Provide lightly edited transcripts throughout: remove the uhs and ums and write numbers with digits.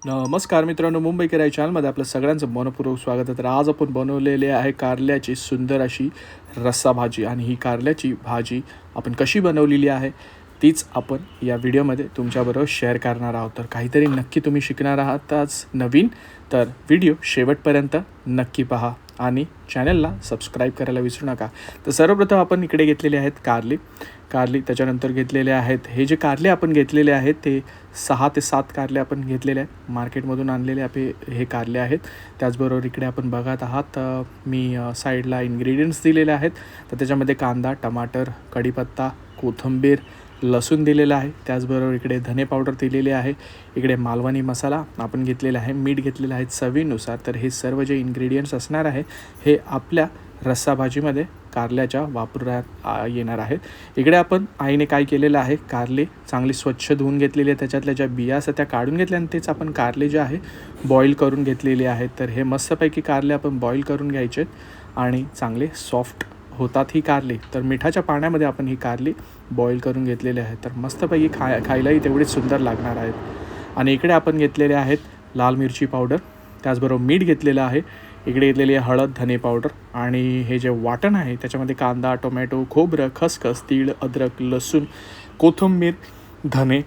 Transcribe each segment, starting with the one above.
नमस्कार मित्रांनो, मुंबईकर या चॅनलमध्ये आपलं सगळ्यांचं मनपूर्वक स्वागत आहे. तर आज आपण बनवलेले आहे कारल्याची सुंदर अशी रस्सा भाजी. आणि ही कारल्याची भाजी आपण कशी बनवलेली आहे तीच आपण या व्हिडिओमध्ये तुमच्याबरोबर शेअर करणार आहोत. तर काहीतरी नक्की तुम्ही शिकणार आहात आज नवीन. तर व्हिडिओ शेवटपर्यंत नक्की पहा आणि चॅनलला सबस्क्राईब करायला विसरू नका. तर सर्वप्रथम आपण इकडे घेतलेले आहेत कारली, त्याच्यानंतर घेतलेले आहेत हे जे कारले आपण घेतलेले आहेत ते 6 ते 7 कारले आपण घेतलेले आहेत. मार्केटमधून आणलेले हे कारले आहेत. त्याचबरोबर इकडे आपण बघत आहात मी साईडला इन्ग्रेडियंट्स दिलेले आहेत. तर त्याच्यामध्ये कांदा, टमाटर, कढीपत्ता, कोथिंबीर, लसूण दिलेला आहे. त्याचबरोबर इकडे धने पावडर दिलेली आहे. इकडे मालवणी मसाला आपण घेतलेला आहे. मीठ घेतलेलं आहे चवीनुसार. तर हे सर्व जे इन्ग्रेडियंट्स असणार आहे हे आपल्या रस्सा भाजीमध्ये कारल्याच्या वापरण्यात येणार आहेत. इकडे आपण आईने काय केलेलं आहे, कारले चांगली स्वच्छ धुवून घेतलेली आहे. त्याच्यातल्या ज्या बिया असतात त्या काढून घेतल्या आणि तेच आपण कारले जे आहे बॉईल करून घेतलेले आहेत. तर हे मस्तपैकी कारले आपण बॉईल करून घ्यायचे आणि चांगले सॉफ्ट होतात ही कारली. तर मिठाच्या पाण्यामध्ये आपण ही कारली बॉईल करून घेतलेली आहे. तर मस्तपैकी खायलाही तेवढीच सुंदर लागणार आहेत. आणि इकडे आपण घेतलेले आहेत लाल मिरची पावडर, त्याचबरोबर मीठ घेतलेलं आहे. इकडे घेतलेली आहे हळद, धने पावडर. आणि हे जे वाटण आहे त्याच्यामध्ये कांदा, टोमॅटो, खोबरं, खसखस, तीळ, अद्रक, लसूण, कोथिंबीर, धने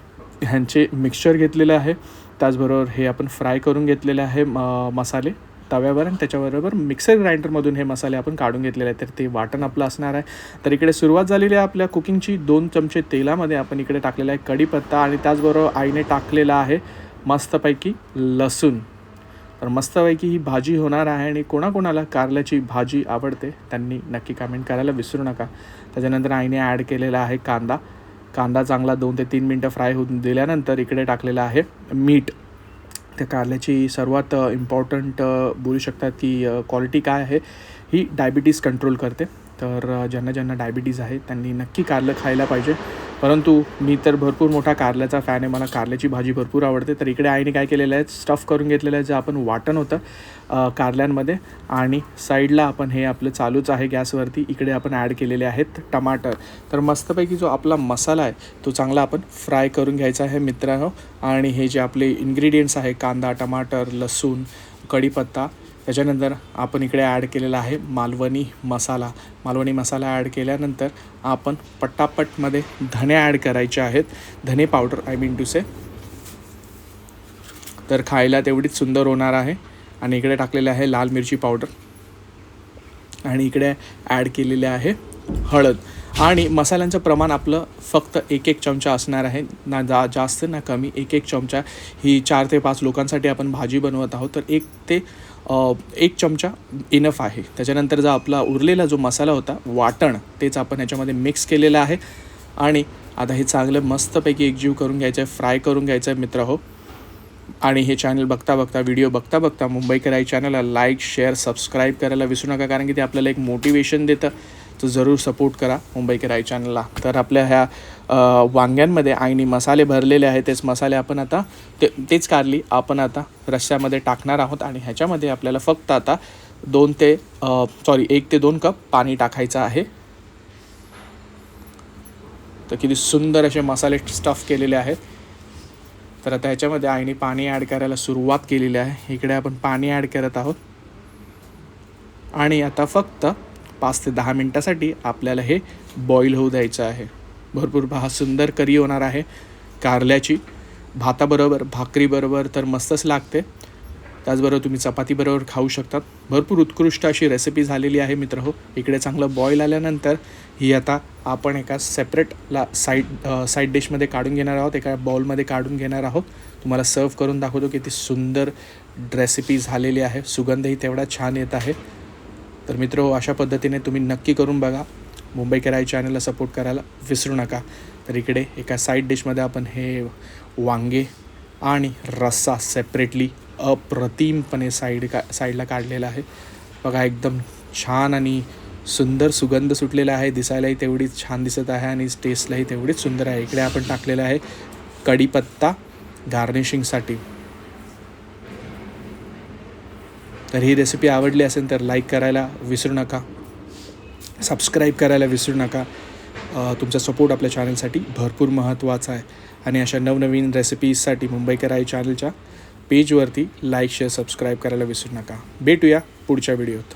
ह्यांचे मिक्सचर घेतलेलं आहे. त्याचबरोबर हे आपण फ्राय करून घेतलेले आहे मसाले तव्यावर, आणि त्याच्याबरोबर मिक्सर ग्राइंडरमधून हे मसाले आपण काढून घेतलेले आहेत. तर ते वाटण आपलं असणार आहे. तर इकडे सुरुवात झालेली आहे आपल्या कुकिंगची. 2 चमचे तेलामध्ये आपण इकडे टाकलेला आहे कढीपत्ता आणि त्याचबरोबर आईने टाकलेला आहे मस्तपैकी लसूण. तर मस्तपैकी ही भाजी होणार आहे. आणि कोणाकोणाला कारल्याची भाजी आवडते त्यांनी नक्की कमेंट करायला विसरू नका. त्याच्यानंतर आईने ॲड केलेला आहे कांदा चांगला 2 ते 3 मिनटं फ्राय होऊन दिल्यानंतर इकडे टाकलेलं आहे मीठ. त्या कारल्याची सर्वात इम्पॉर्टंट बोलू शकतात की क्वालिटी काय आहे, ही डायबिटीज कंट्रोल करते. तर ज्यांना डायबिटीज आहे त्यांनी नक्की कारलं खायला पाहिजे. परंतु मी तर भरपूर मोठा कारल्याचा फॅन आहे, मला कारल्याची भाजी भरपूर आवडते. तर इकडे आईने काय केलेलं आहे, स्टफ करून घेतलेलं आहे जे आपण वाटण होतं कारल्यांमध्ये. आणि साईडला आपण हे आपलं चालूच आहे गॅसवरती. इकडे आपण ॲड केलेले आहेत टमाटर. तर मस्तपैकी जो आपला मसाला आहे तो चांगला आपण फ्राय करून घ्यायचा आहे मित्रांनो. आणि हे जे आपले इन्ग्रेडियंट्स आहे कांदा, टमाटर, लसूण, कढीपत्ता, त्याच्यानंतर आपण इकडे ॲड केलेला आहे मालवणी मसाला ॲड केल्यानंतर आपण पटापटमध्ये धने ॲड करायचे आहेत. धने पावडर आय मीन टू से. तर खायला तेवढीच सुंदर होणार आहे. आणि इकडे टाकलेले आहे लाल मिरची पावडर. आणि इकडे ॲड केलेले आहे हळद. आणि मसाल्यांचं प्रमाण आपलं फक्त 1 चमचा असणार आहे, ना जास्त ना कमी. 1 चमचा. ही 4 ते 5 लोकांसाठी आपण भाजी बनवत आहोत. तर 1 चमचा इनफ आहे. त्याच्यानंतर जो आपला उरलेला जो मसाला होता वाटण तेच आपण ह्याच्यामध्ये मिक्स केलेलं आहे. आणि आता हे चांगलं मस्तपैकी एकजीव करून घ्यायचं आहे, फ्राय करून घ्यायचं आहे मित्रहो. आणि हे चॅनल व्हिडिओ बघता मुंबईकर या चॅनलला लाईक, शेअर, सबस्क्राईब करायला विसरू नका, कारण की ते आपल्याला एक मोटिवेशन देतं. तर जरूर सपोर्ट करा मुंबईकर या चॅनलला. तर आपल्या ह्या वांग्यांमध्ये आईने मसाले भरलेले आहेत. तेच मसाले आपण आता तेच कारली आपण आता रश्श्यामध्ये टाकणार आहोत. आणि ह्याच्यामध्ये आपल्याला फक्त आता 1 ते 2 कप पाणी टाकायचं आहे. तर किती सुंदर असे मसाले स्टफ केलेले आहेत. तर आता ह्याच्यामध्ये आईने पाणी ॲड करायला सुरुवात केलेली आहे. इकडे आपण पाणी ॲड करत आहोत. आणि आता फक्त 5 ते 10 मिनटासाठी आपल्याला हे बॉईल होऊ द्यायचं आहे. भरपूर सुंदर करी होणार आहे कारल्याची. भाताबरोबर, भाकरीबरोबर तर मस्तच लागते. त्याचबरोबर तुम्ही चपातीबरोबर खाऊ शकतात. भरपूर उत्कृष्ट अशी रेसिपी झालेली आहे मित्रहो. इकडे चांगलं बॉईल आल्यानंतर ही आता आपण एका सेपरेटला साईड डिशमध्ये काढून घेणार आहोत. एका बाउलमध्ये काढून घेणार आहोत. तुम्हाला सर्व करून दाखवतो किती सुंदर रेसिपी झालेली आहे. सुगंधही तेवढा छान येत आहे. तर मित्रहो, अशा पद्धतीने तुम्ही नक्की करून बघा. मुंबईकर या चॅनलला सपोर्ट करायला विसरू नका. तर इकडे एका साईड डिशमध्ये आपण हे वांगे आणि रस्सा सेपरेटली अप्रतिमपणे साईडला काढलेला आहे. बघा, एकदम छान आणि सुंदर सुगंध सुटलेला आहे. दिसायलाही तेवढीच छान दिसत आहे आणि टेस्टलाही तेवढीच सुंदर आहे. इकडे आपण टाकलेला आहे कढीपत्ता गार्निशिंगसाठी. तर ही रेसिपी आवडली असेल तर लाईक करायला विसरू नका, सबस्क्राईब करायला विसरू नका. तुमचा सपोर्ट आपल्या चॅनलसाठी भरपूर महत्त्वाचा आहे. आणि अशा नवनवीन रेसिपीजसाठी मुंबईकर या चॅनलच्या पेजवरती लाईक शेअर सबस्क्राईब करायला विसरू नका. भेटूया पुढच्या व्हिडिओत.